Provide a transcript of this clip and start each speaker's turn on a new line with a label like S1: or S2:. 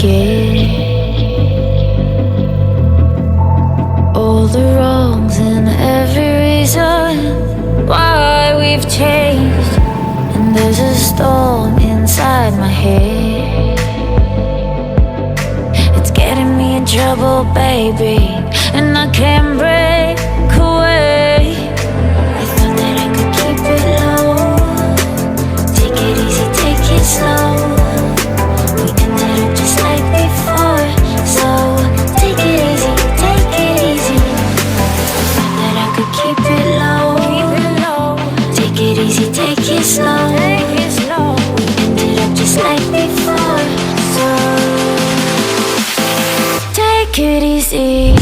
S1: forget all the wrongs and every reason why we've changed. And there's a storm inside my head, it's getting me in trouble, baby, and I can't break away. I thought that I could keep it low, take it easy, take it slow. We ended up just like before, so take it easy, take it easy. I thought that I could keep it low, take it easy, take it slow. We ended up just like before, so take it easy.